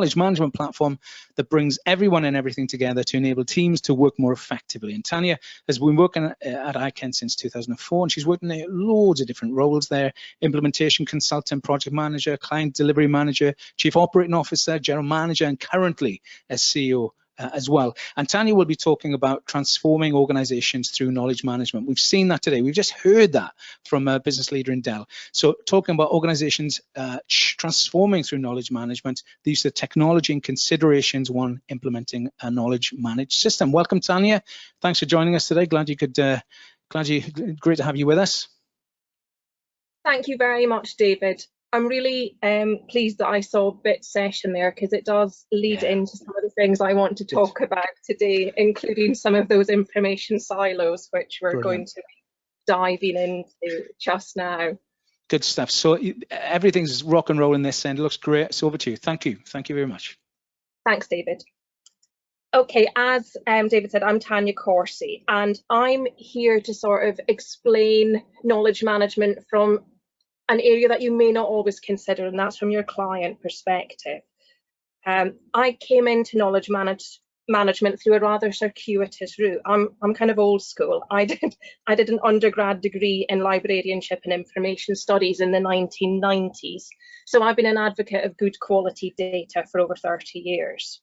knowledge management platform that brings everyone and everything together to enable teams to work more effectively. And Tanya has been working at Iken since 2004, and she's worked in loads of different roles there: implementation consultant, project manager, client delivery manager, chief operating officer, general manager, and currently as CEO as well. And Tanya will be talking about transforming organizations through knowledge management. We've seen that today. We've just heard that from a business leader in Dell. So talking about organizations transforming through knowledge management, the use of technology and considerations when implementing a knowledge managed system. Welcome, Tanya. Thanks for joining us today. Great to have you with us. Thank you very much, David. I'm really pleased that I saw Bit's session there, because it does lead into some of the things I want to talk about today, including some of those information silos, which we're going to be diving into just now. Good stuff. So everything's rock and roll in this end. It looks great. So over to you. Thank you. Thank you very much. Thanks, David. Okay, as David said, I'm Tanya Corsie, and I'm here to sort of explain knowledge management from an area that you may not always consider, and that's from your client perspective. I came into knowledge management through a rather circuitous route. I'm kind of old school. I did an undergrad degree in librarianship and information studies in the 1990s. So I've been an advocate of good quality data for over 30 years.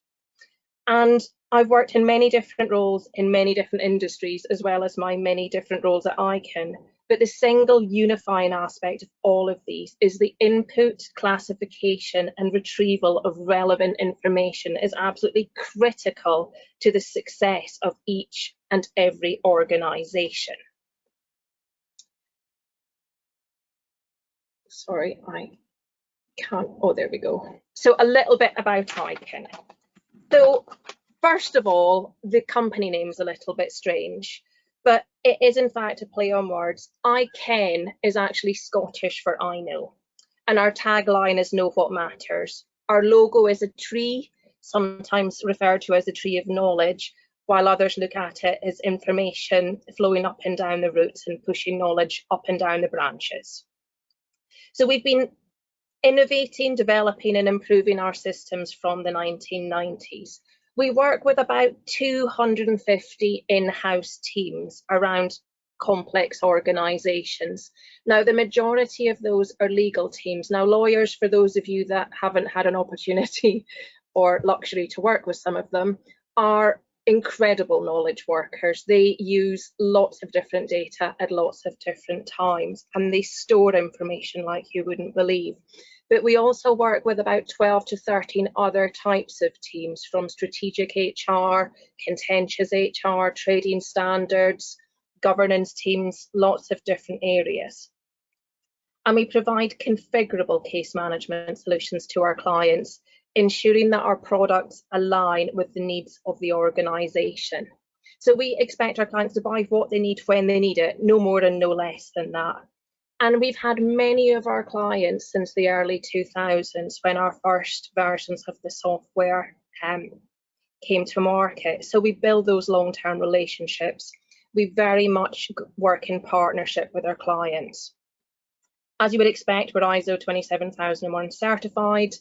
And I've worked in many different roles in many different industries, as well as my many different roles at Iken. But the single unifying aspect of all of these is the input, classification, and retrieval of relevant information is absolutely critical to the success of each and every organization. Sorry, I can't, oh, there we go. So a little bit about Iken. So first of all, the company name is a little bit strange, but it is in fact a play on words. Iken is actually Scottish for I know, and our tagline is know what matters. Our logo is a tree, sometimes referred to as the tree of knowledge, while others look at it as information flowing up and down the roots and pushing knowledge up and down the branches. So we've been innovating, developing and improving our systems from the 1990s. We work with about 250 in-house teams around complex organisations. Now, the majority of those are legal teams. Now, lawyers, for those of you that haven't had an opportunity or luxury to work with some of them, are incredible knowledge workers. They use lots of different data at lots of different times, and they store information like you wouldn't believe. But we also work with about 12 to 13 other types of teams, from strategic HR, contentious HR, trading standards, governance teams, lots of different areas. And we provide configurable case management solutions to our clients, ensuring that our products align with the needs of the organisation. So we expect our clients to buy what they need when they need it, no more and no less than that. And we've had many of our clients since the early 2000s, when our first versions of the software came to market. So we build those long-term relationships. We very much work in partnership with our clients. As you would expect, we're ISO 27001 certified,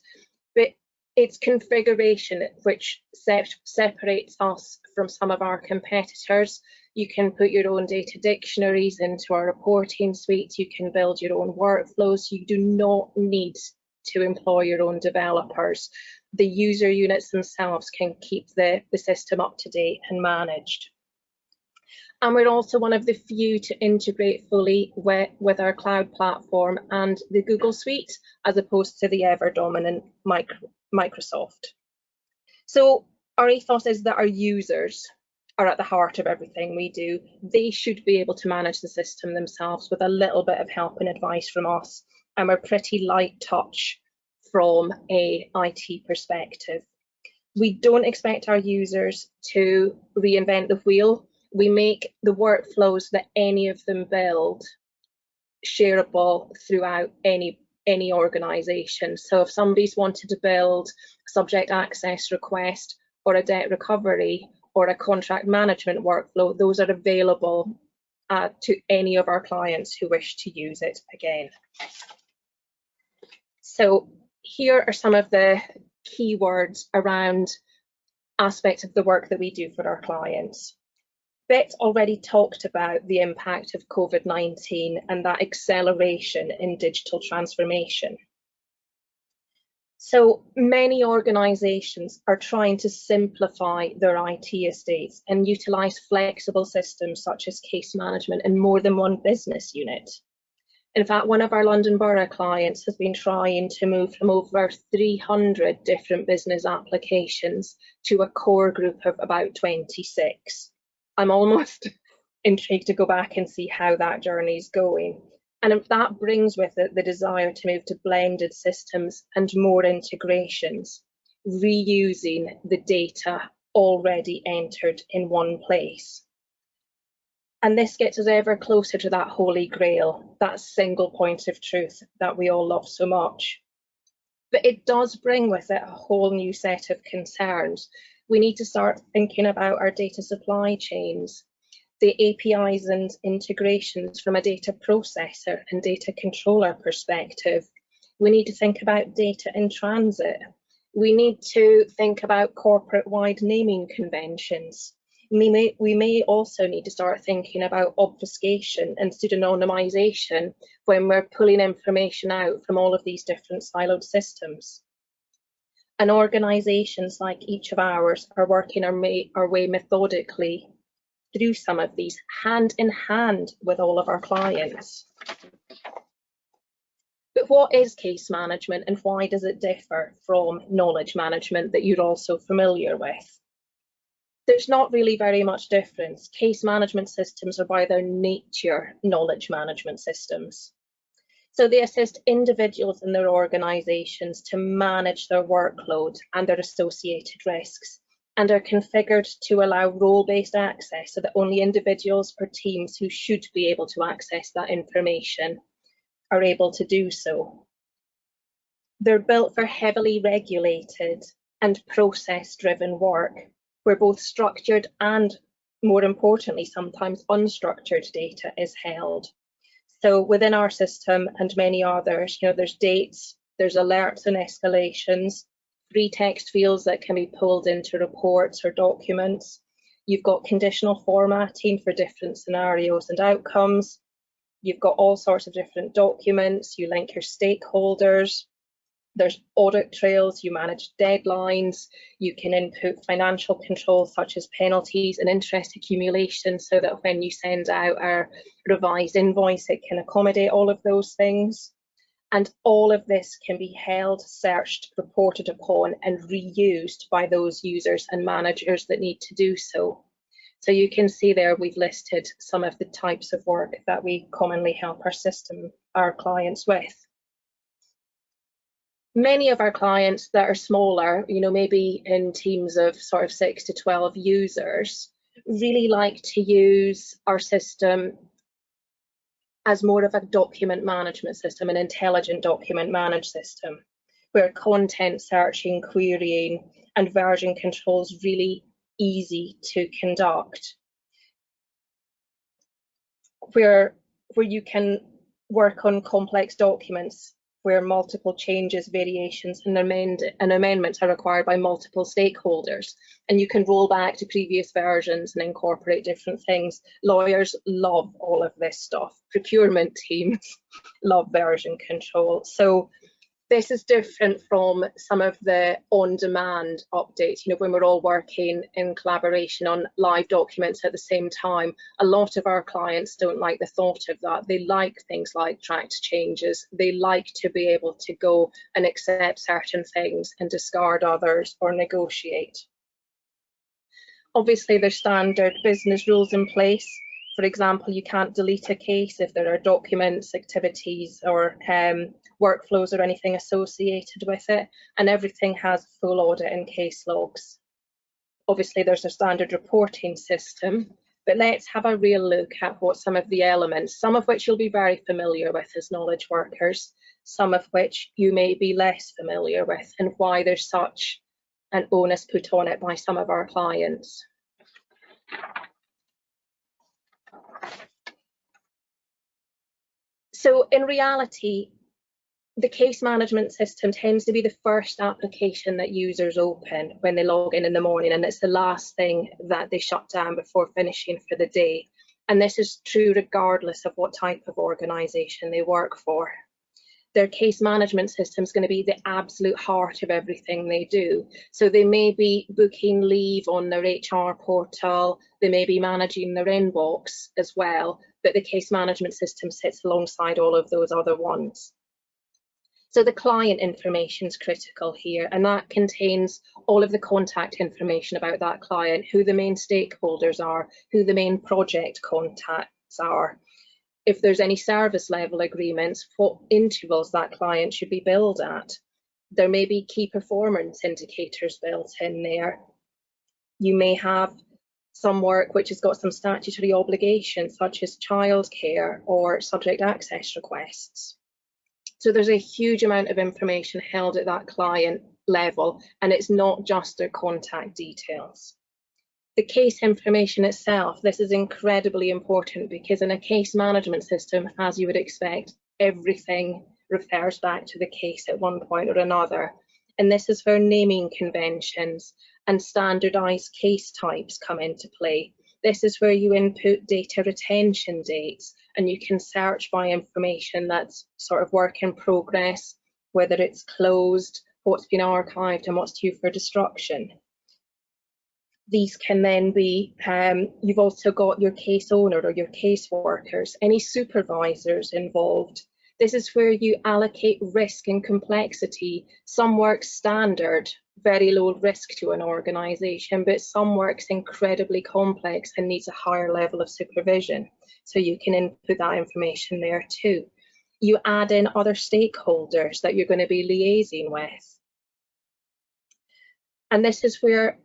but it's configuration which separates us from some of our competitors. You can put your own data dictionaries into our reporting suite. You can build your own workflows. You do not need to employ your own developers. The user units themselves can keep the system up to date and managed. And we're also one of the few to integrate fully with our cloud platform and the Google Suite, as opposed to the ever dominant Microsoft. So our ethos is that our users are at the heart of everything we do. They should be able to manage the system themselves with a little bit of help and advice from us. And we're pretty light touch from a IT perspective. We don't expect our users to reinvent the wheel. We make the workflows that any of them build shareable throughout any organisation. So if somebody's wanted to build a subject access request or a debt recovery or a contract management workflow, those are available to any of our clients who wish to use it again. So here are some of the keywords around aspects of the work that we do for our clients. Beth already talked about the impact of COVID-19 and that acceleration in digital transformation. So many organisations are trying to simplify their IT estates and utilise flexible systems such as case management in more than one business unit. In fact, one of our London Borough clients has been trying to move from over 300 different business applications to a core group of about 26. I'm almost intrigued to go back and see how that journey is going. And that brings with it the desire to move to blended systems and more integrations, reusing the data already entered in one place. And this gets us ever closer to that holy grail, that single point of truth that we all love so much. But it does bring with it a whole new set of concerns. We need to start thinking about our data supply chains, the APIs and integrations from a data processor and data controller perspective. We need to think about data in transit. We need to think about corporate-wide naming conventions. We may also need to start thinking about obfuscation and pseudonymization when we're pulling information out from all of these different siloed systems. And organisations like each of ours are working our way methodically through some of these, hand in hand with all of our clients. But what is case management and why does it differ from knowledge management that you're also familiar with? There's not really very much difference. Case management systems are by their nature knowledge management systems. So they assist individuals and their organisations to manage their workload and their associated risks, and are configured to allow role-based access so that only individuals or teams who should be able to access that information are able to do so. They're built for heavily regulated and process-driven work, where both structured and, more importantly, sometimes unstructured data is held. So within our system and many others, there's dates, there's alerts and escalations, free text fields that can be pulled into reports or documents. You've got conditional formatting for different scenarios and outcomes. You've got all sorts of different documents. You link your stakeholders. There's audit trails, you manage deadlines, you can input financial controls such as penalties and interest accumulation so that when you send out a revised invoice, it can accommodate all of those things. And all of this can be held, searched, reported upon and reused by those users and managers that need to do so. So you can see there we've listed some of the types of work that we commonly help our clients with. Many of our clients that are smaller, maybe in teams of sort of 6 to 12 users, really like to use our system as more of a document management system, an intelligent document management system, where content searching, querying, and version control is really easy to conduct, where you can work on complex documents where multiple changes, variations, and amendments are required by multiple stakeholders. And you can roll back to previous versions and incorporate different things. Lawyers love all of this stuff. Procurement teams love version control. So this is different from some of the on-demand updates, when we're all working in collaboration on live documents at the same time. A lot of our clients don't like the thought of that. They like things like tracked changes. They like to be able to go and accept certain things and discard others or negotiate. Obviously, there's standard business rules in place. For example, you can't delete a case if there are documents, activities, or workflows or anything associated with it, and everything has full audit and case logs. Obviously, there's a standard reporting system, but let's have a real look at what some of the elements, some of which you'll be very familiar with as knowledge workers, some of which you may be less familiar with, and why there's such an onus put on it by some of our clients. So in reality, the case management system tends to be the first application that users open when they log in the morning, and it's the last thing that they shut down before finishing for the day. And this is true regardless of what type of organisation they work for. Their case management system is going to be the absolute heart of everything they do. So they may be booking leave on their HR portal, they may be managing their inbox as well, but the case management system sits alongside all of those other ones. So the client information is critical here, and that contains all of the contact information about that client, who the main stakeholders are, who the main project contacts are, if there's any service level agreements, what intervals that client should be billed at. There may be key performance indicators built in there. You may have some work which has got some statutory obligations, such as childcare or subject access requests. So there's a huge amount of information held at that client level, and it's not just their contact details. The case information itself, this is incredibly important, because in a case management system, as you would expect, everything refers back to the case at one point or another. And this is where naming conventions and standardised case types come into play. This is where you input data retention dates, and you can search by information that's sort of work in progress, whether it's closed, what's been archived, and what's due for destruction. These can then be, you've also got your case owner or your case workers, any supervisors involved. This is where you allocate risk and complexity. Some work's standard, very low risk to an organisation, but some work's incredibly complex and needs a higher level of supervision. So you can input that information there too. You add in other stakeholders that you're going to be liaising with. And this is where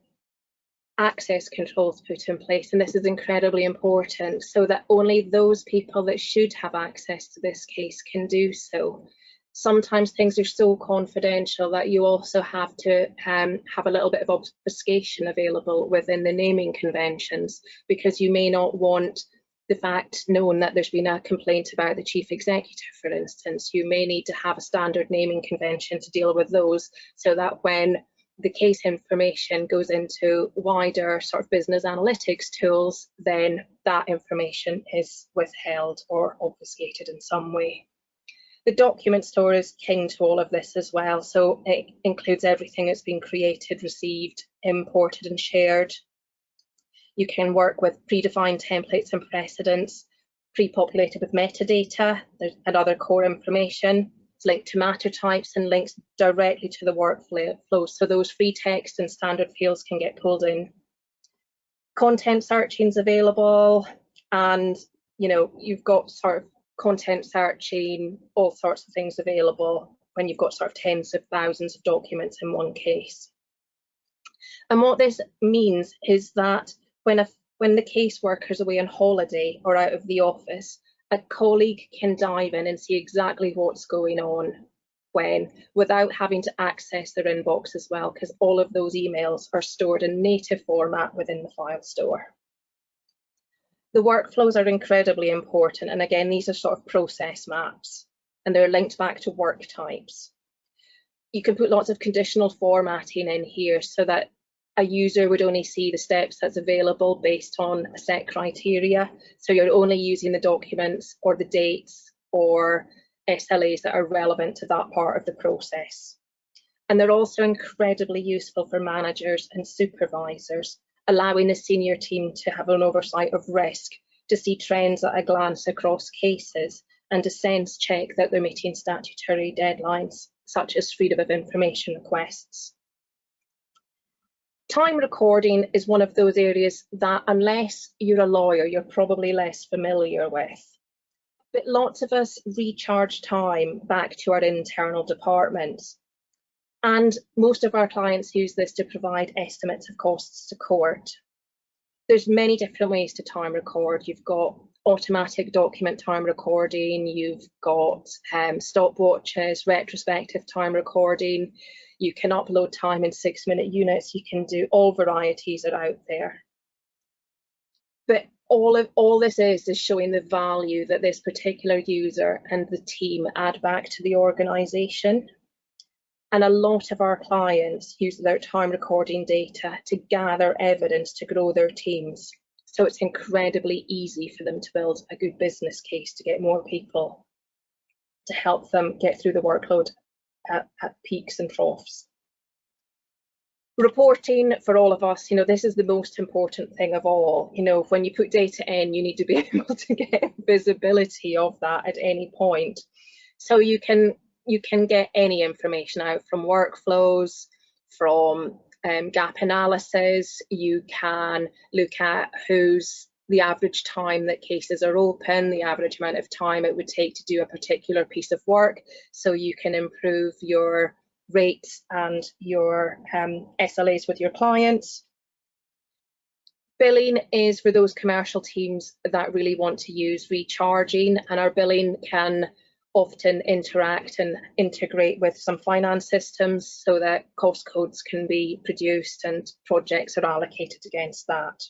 access controls put in place, and this is incredibly important, so that only those people that should have access to this case can do so. Sometimes things are so confidential that you also have to have a little bit of obfuscation available within the naming conventions, because you may not want the fact known that there's been a complaint about the chief executive, for instance. You may need to have a standard naming convention to deal with those, so that when the case information goes into wider sort of business analytics tools, then that information is withheld or obfuscated in some way. The document store is king to all of this as well. So it includes everything that's been created, received, imported and shared. You can work with predefined templates and precedents, pre-populated with metadata and other core information. It's linked to matter types and links directly to the workflow. So those free text and standard fields can get pulled in. Content searching is available, and you've got sort of content searching, all sorts of things available when you've got sort of tens of thousands of documents in one case. And what this means is that when the caseworker's away on holiday or out of the office, a colleague can dive in and see exactly what's going on when, without having to access their inbox as well, because all of those emails are stored in native format within the file store. The workflows are incredibly important, and again, these are sort of process maps, and they're linked back to work types. You can put lots of conditional formatting in here so that a user would only see the steps that's available based on a set criteria. So you're only using the documents or the dates or SLAs that are relevant to that part of the process. And they're also incredibly useful for managers and supervisors, allowing the senior team to have an oversight of risk, to see trends at a glance across cases, and to sense check that they're meeting statutory deadlines, such as freedom of information requests. Time recording is one of those areas that, unless you're a lawyer, you're probably less familiar with. But lots of us recharge time back to our internal departments. And most of our clients use this to provide estimates of costs to court. There's many different ways to time record. You've got automatic document time recording, you've got stopwatches, retrospective time recording. You can upload time in 6-minute units. You can do all varieties are out there. But all this is showing the value that this particular user and the team add back to the organization. And a lot of our clients use their time recording data to gather evidence to grow their teams. So it's incredibly easy for them to build a good business case to get more people to help them get through the workload at peaks and troughs. Reporting for all of us, this is the most important thing of all. When you put data in, you need to be able to get visibility of that at any point. So you can get any information out from workflows, from gap analysis. You can look at who's the average time that cases are open, the average amount of time it would take to do a particular piece of work, so you can improve your rates and your SLAs with your clients. Billing is for those commercial teams that really want to use recharging, and our billing can often interact and integrate with some finance systems so that cost codes can be produced and projects are allocated against that.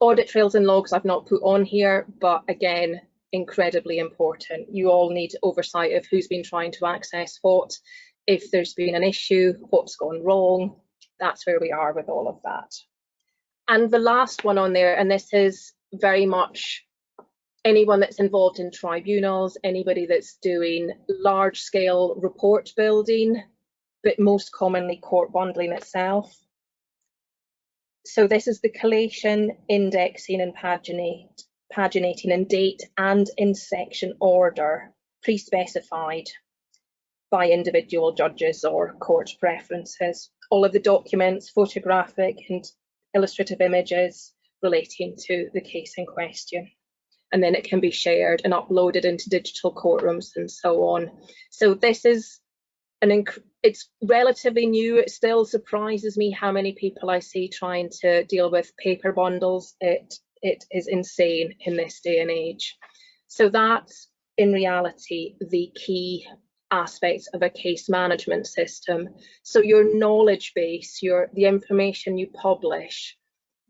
Audit trails and logs I've not put on here, but again, incredibly important. You all need oversight of who's been trying to access what, if there's been an issue, what's gone wrong. That's where we are with all of that. And the last one on there, and this is very much anyone that's involved in tribunals, anybody that's doing large scale report building, but most commonly court bundling itself. So this is the collation, indexing and paginating in date and in section order, pre-specified by individual judges or court preferences. All of the documents, photographic and illustrative images relating to the case in question. And then it can be shared and uploaded into digital courtrooms and so on. So this is it's relatively new. It still surprises me how many people I see trying to deal with paper bundles. It is insane in this day and age. So that's in reality the key aspects of a case management system. So your knowledge base, the information you publish,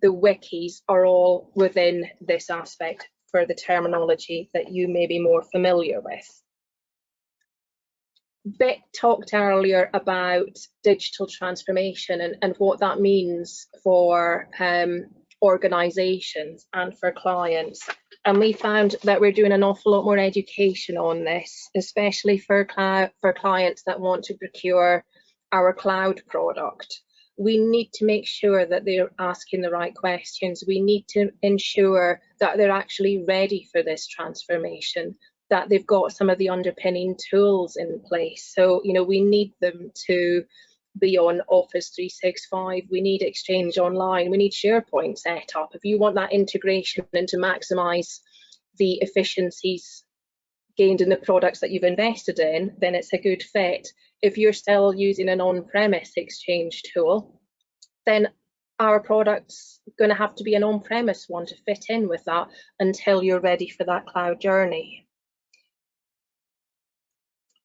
the wikis are all within this aspect for the terminology that you may be more familiar with. Bit talked earlier about digital transformation and what that means for organisations and for clients. And we found that we're doing an awful lot more education on this, especially for clients that want to procure our cloud product. We need to make sure that they're asking the right questions. We need to ensure that they're actually ready for this transformation, that they've got some of the underpinning tools in place. So, we need them to be on Office 365, we need Exchange Online, we need SharePoint set up. If you want that integration and to maximise the efficiencies gained in the products that you've invested in, then it's a good fit. If you're still using an on-premise Exchange tool, then our product's going to have to be an on-premise one to fit in with that until you're ready for that cloud journey.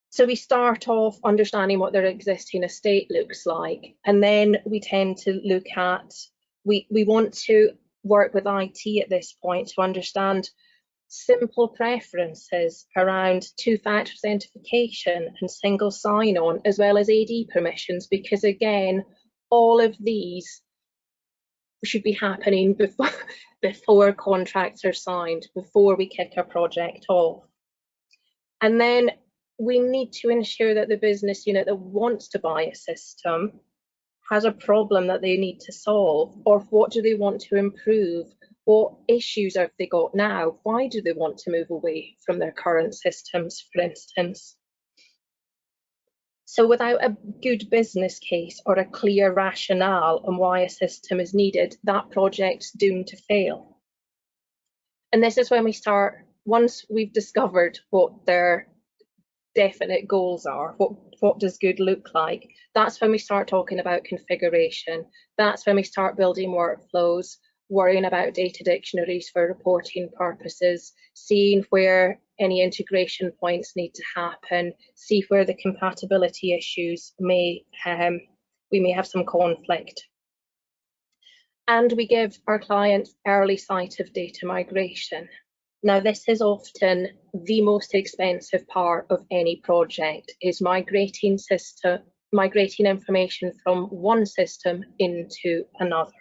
So we start off understanding what their existing estate looks like, and then we tend to look at, we want to work with IT at this point to understand simple preferences around two-factor authentication and single sign-on, as well as AD permissions, because again, all of these should be happening before contracts are signed, before we kick a project off. And then we need to ensure that the business unit that wants to buy a system has a problem that they need to solve, or what do they want to improve? What issues have they got now? Why do they want to move away from their current systems, for instance? So without a good business case or a clear rationale on why a system is needed, that project's doomed to fail. And this is when we start, once we've discovered what their definite goals are, what does good look like, that's when we start talking about configuration. That's when we start building workflows, worrying about data dictionaries for reporting purposes, seeing where any integration points need to happen, see where the compatibility issues we may have some conflict. And we give our clients early sight of data migration. Now, this is often the most expensive part of any project, is migrating information from one system into another.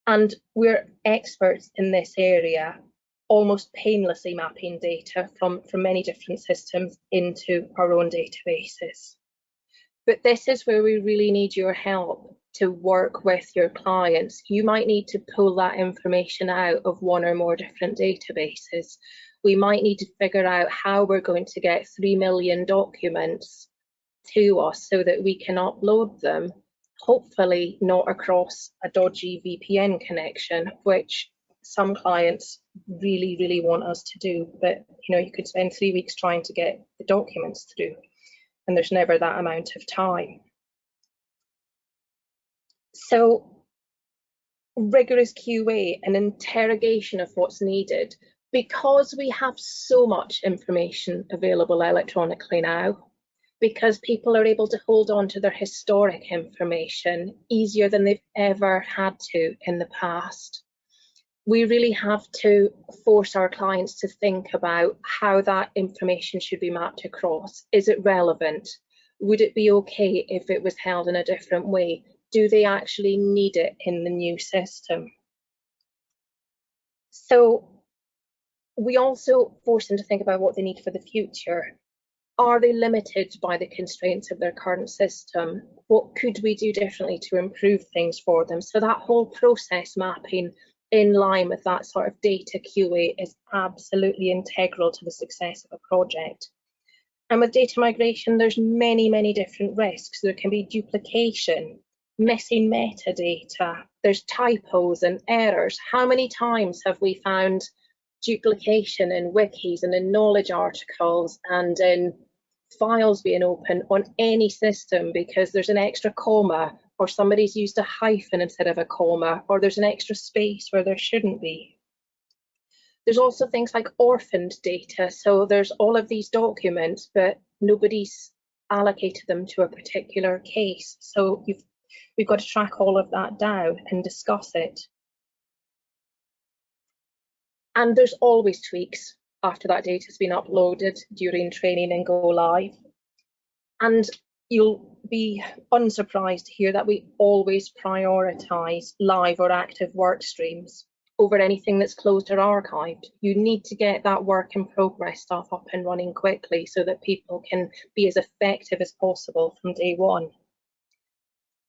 And we're experts in this area, almost painlessly mapping data from many different systems into our own databases. But this is where we really need your help to work with your clients. You might need to pull that information out of one or more different databases. We might need to figure out how we're going to get 3 million documents to us so that we can upload them, hopefully not across a dodgy VPN connection, which some clients really, really want us to do. But you could spend 3 weeks trying to get the documents through, and there's never that amount of time. So rigorous QA and interrogation of what's needed, because we have so much information available electronically now, because people are able to hold on to their historic information easier than they've ever had to in the past. We really have to force our clients to think about how that information should be mapped across. Is it relevant? Would it be okay if it was held in a different way? Do they actually need it in the new system? So we also force them to think about what they need for the future. Are they limited by the constraints of their current system? What could we do differently to improve things for them? So that whole process mapping in line with that sort of data QA is absolutely integral to the success of a project. And with data migration, there's many, many different risks. There can be duplication, missing metadata, there's typos and errors. How many times have we found duplication in wikis and in knowledge articles and in files being open on any system because there's an extra comma, or somebody's used a hyphen instead of a comma, or there's an extra space where there shouldn't be. There's also things like orphaned data. So there's all of these documents, but nobody's allocated them to a particular case. So we've got to track all of that down and discuss it. And there's always tweaks after that data has been uploaded during training and go live. And you'll be unsurprised to hear that we always prioritise live or active work streams over anything that's closed or archived. You need to get that work in progress stuff up and running quickly so that people can be as effective as possible from day one.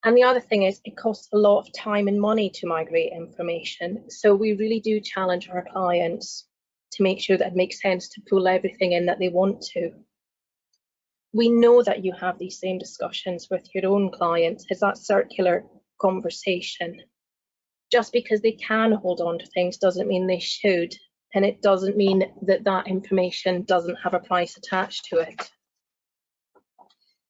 And the other thing is, it costs a lot of time and money to migrate information. So we really do challenge our clients to make sure that it makes sense to pull everything in that they want to. We know that you have these same discussions with your own clients. It's that circular conversation. Just because they can hold on to things doesn't mean they should. And it doesn't mean that that information doesn't have a price attached to it.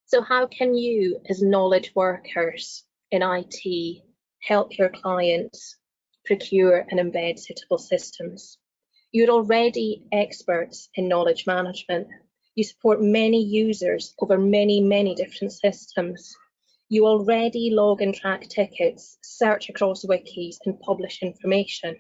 So how can you, as knowledge workers in IT, help your clients procure and embed suitable systems? You're already experts in knowledge management. You support many users over many, many different systems. You already log and track tickets, search across wikis, and publish information.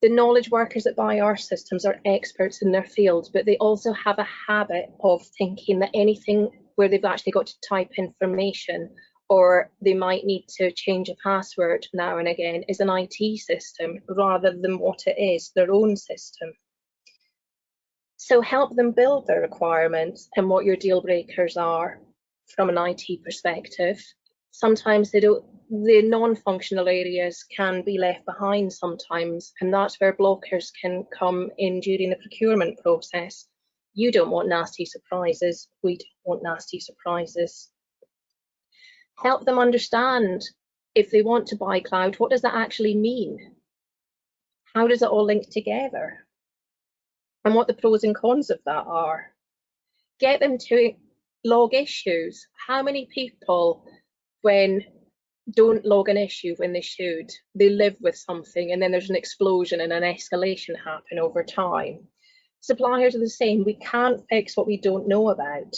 The knowledge workers that buy our systems are experts in their field, but they also have a habit of thinking that anything where they've actually got to type information, or they might need to change a password now and again, is an IT system rather than what it is, their own system. So help them build their requirements and what your deal breakers are from an IT perspective. Sometimes the non-functional areas can be left behind sometimes, and that's where blockers can come in during the procurement process. You don't want nasty surprises, we don't want nasty surprises. Help them understand, if they want to buy cloud, what does that actually mean? How does it all link together? And what the pros and cons of that are. Get them to log issues. How many people, don't log an issue when they should? They live with something and then there's an explosion and an escalation happen over time. Suppliers are the same. We can't fix what we don't know about.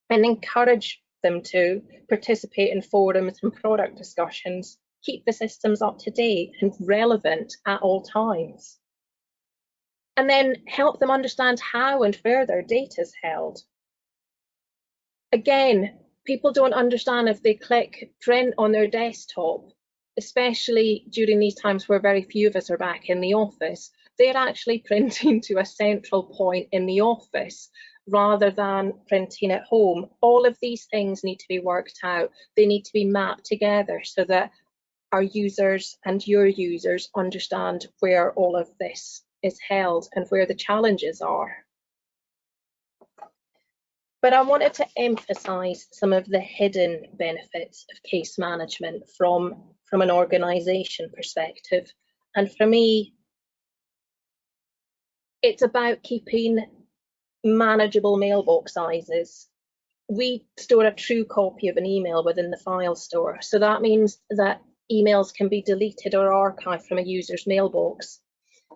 And encourage them to participate in forums and product discussions, keep the systems up to date and relevant at all times. And then help them understand how and where their data is held. Again, people don't understand if they click print on their desktop, especially during these times where very few of us are back in the office, they're actually printing to a central point in the office rather than printing at home. All of these things need to be worked out. They need to be mapped together so that our users and your users understand where all of this is held and where the challenges are. But I wanted to emphasize some of the hidden benefits of case management from an organization perspective. And for me, it's about keeping manageable mailbox sizes. We store a true copy of an email within the file store. So that means that emails can be deleted or archived from a user's mailbox.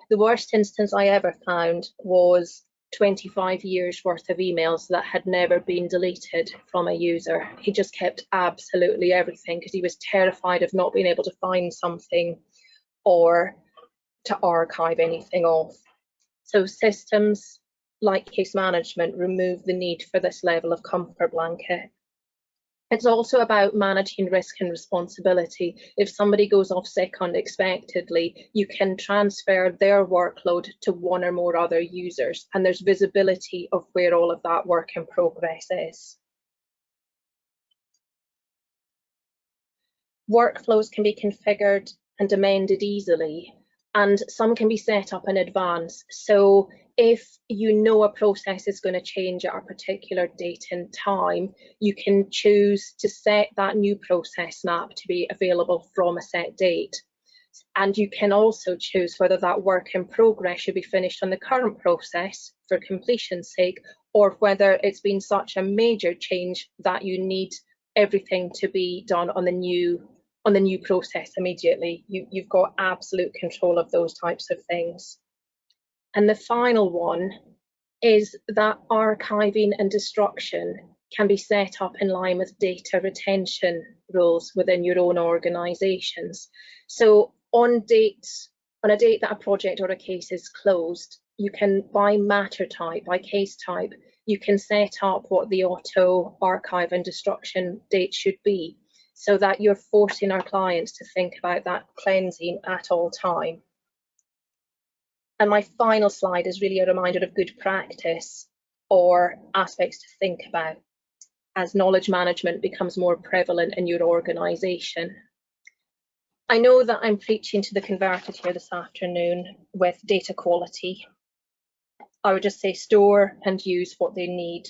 The worst instance I ever found was 25 years worth of emails that had never been deleted from a user. He just kept absolutely everything because he was terrified of not being able to find something or to archive anything off. So systems like case management remove the need for this level of comfort blanket. It's also about managing risk and responsibility. If somebody goes off sick unexpectedly, you can transfer their workload to one or more other users, and there's visibility of where all of that work in progress is. Workflows can be configured and amended easily, and some can be set up in advance. So if you know a process is going to change at a particular date and time, you can choose to set that new process map to be available from a set date. And you can also choose whether that work in progress should be finished on the current process for completion's sake, or whether it's been such a major change that you need everything to be done on the new process immediately. You've got absolute control of those types of things. And the final one is that archiving and destruction can be set up in line with data retention rules within your own organisations. So on a date that a project or a case is closed, you can, by matter type, by case type, you can set up what the auto archive and destruction date should be, so that you're forcing our clients to think about that cleansing at all time. And my final slide is really a reminder of good practice or aspects to think about as knowledge management becomes more prevalent in your organisation. I know that I'm preaching to the converted here this afternoon with data quality. I would just say store and use what they need,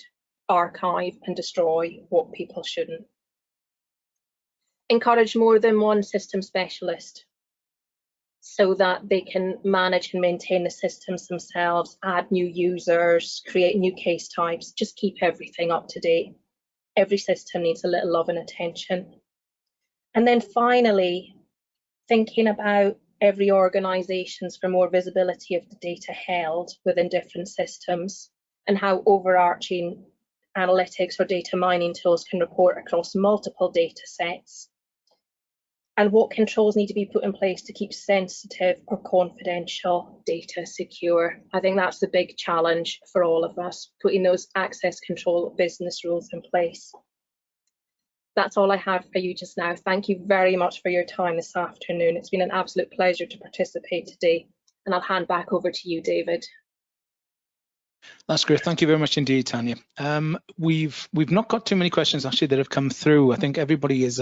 archive and destroy what people shouldn't. Encourage more than one system specialist so that they can manage and maintain the systems themselves, add new users, create new case types, just keep everything up to date. Every system needs a little love and attention. And then finally, thinking about every organisations for more visibility of the data held within different systems and how overarching analytics or data mining tools can report across multiple data sets, and what controls need to be put in place to keep sensitive or confidential data secure. I think that's the big challenge for all of us, putting those access control business rules in place. That's all I have for you just now. Thank you very much for your time this afternoon. It's been an absolute pleasure to participate today, and I'll hand back over to you, David. That's great. Thank you very much indeed, Tanya. We've not got too many questions actually that have come through. I think everybody is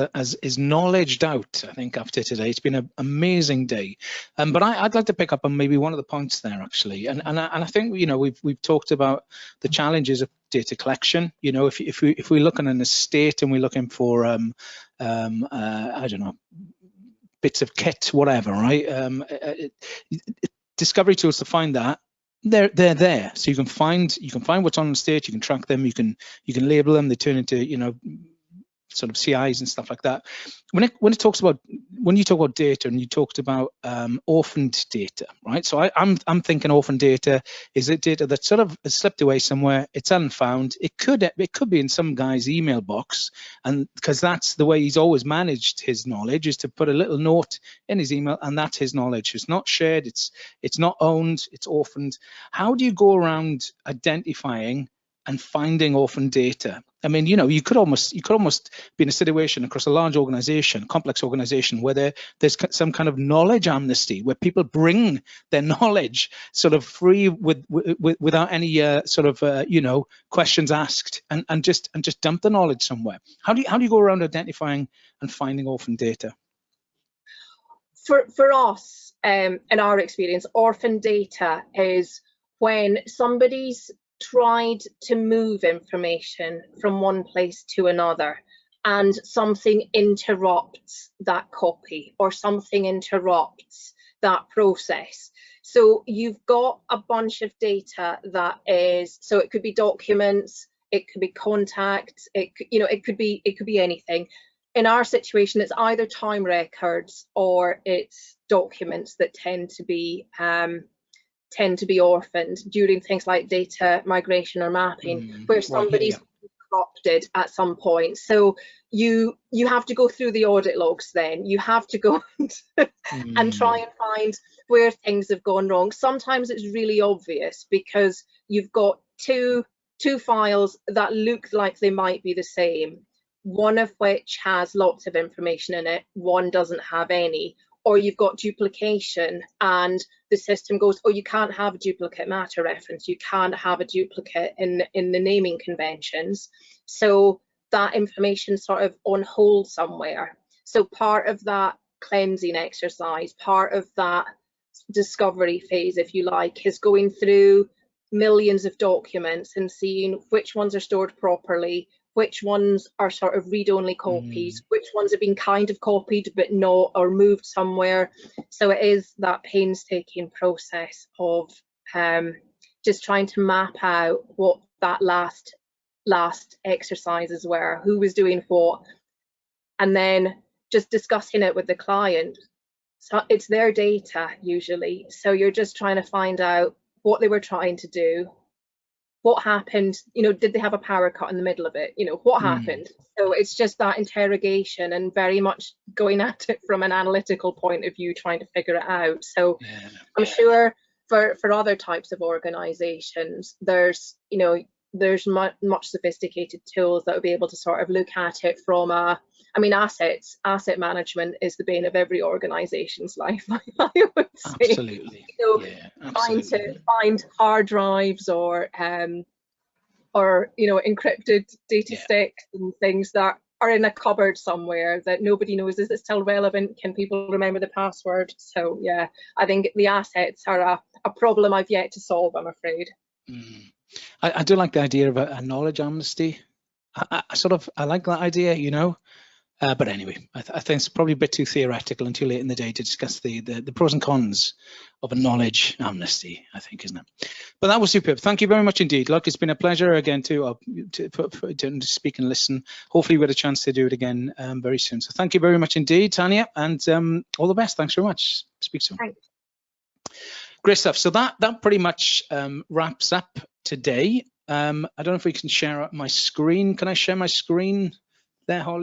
knowledged out, I think, after today. It's been an amazing day. But I'd like to pick up on maybe one of the points there actually. And I think, you know, we've talked about the challenges of data collection. You know, if we look at an estate and we're looking for I don't know, bits of kit, whatever, right? Discovery tools to find that. They're there, so you can find what's on the estate. You can track them. You can label them. They turn into, you know, sort of CIs and stuff like that. When you talk about data, and you talked about orphaned data, right? So I'm thinking orphaned data is it data that sort of has slipped away somewhere, it's unfound. It could be in some guy's email box, and because that's the way he's always managed his knowledge, is to put a little note in his email, and that's his knowledge. It's not shared, it's not owned, it's orphaned. How do you go around identifying and finding orphan data? I mean, you know, you could almost be in a situation across a large organization, complex organization, where there's some kind of knowledge amnesty, where people bring their knowledge sort of free without any you know, questions asked, and just dump the knowledge somewhere. How do you go around identifying and finding orphan data? For us, in our experience, orphan data is when somebody's tried to move information from one place to another, and something interrupts that copy, or something interrupts that process. So you've got a bunch of data that is, so it could be documents, it could be contacts, it could be anything. In our situation, it's either time records or it's documents that tend to be orphaned during things like data migration or mapping, where somebody's corrupted at some point. So you have to go through the audit logs. Then you have to go and try and find where things have gone wrong. Sometimes it's really obvious because you've got two files that look like they might be the same, one of which has lots of information in it, one doesn't have any. Or you've got duplication, and the system goes, oh, you can't have a duplicate matter reference, you can't have a duplicate in the naming conventions. So that information sort of on hold somewhere. So part of that cleansing exercise, part of that discovery phase, if you like, is going through millions of documents and seeing which ones are stored properly, which ones are sort of read-only copies, which ones have been kind of copied but not, or moved somewhere. So it is that painstaking process of just trying to map out what that last exercises were, who was doing what, and then just discussing it with the client. So it's their data usually, so you're just trying to find out what they were trying to do, what happened, did they have a power cut in the middle of it, what happened. So it's just that interrogation, and very much going at it from an analytical point of view, trying to figure it out. So yeah. I'm sure for other types of organizations, there's much sophisticated tools that will be able to sort of look at it from asset management is the bane of every organization's life, I would say. Absolutely. So yeah, trying to find hard drives or encrypted data sticks and things that are in a cupboard somewhere that nobody knows, is it still relevant? Can people remember the password? So yeah, I think the assets are a problem I've yet to solve, I'm afraid. I do like the idea of a knowledge amnesty. I like that idea, but anyway, I think it's probably a bit too theoretical and too late in the day to discuss the pros and cons of a knowledge amnesty, I think, isn't it? But that was superb. Thank you very much indeed. Look, it's been a pleasure again to speak and listen. Hopefully we get a chance to do it again very soon. So thank you very much indeed, Tanya, and all the best. Thanks very much. Speak soon. Thanks. Great stuff. So that pretty much wraps up today. I don't know if we can share my screen. Can I share my screen there, Holly?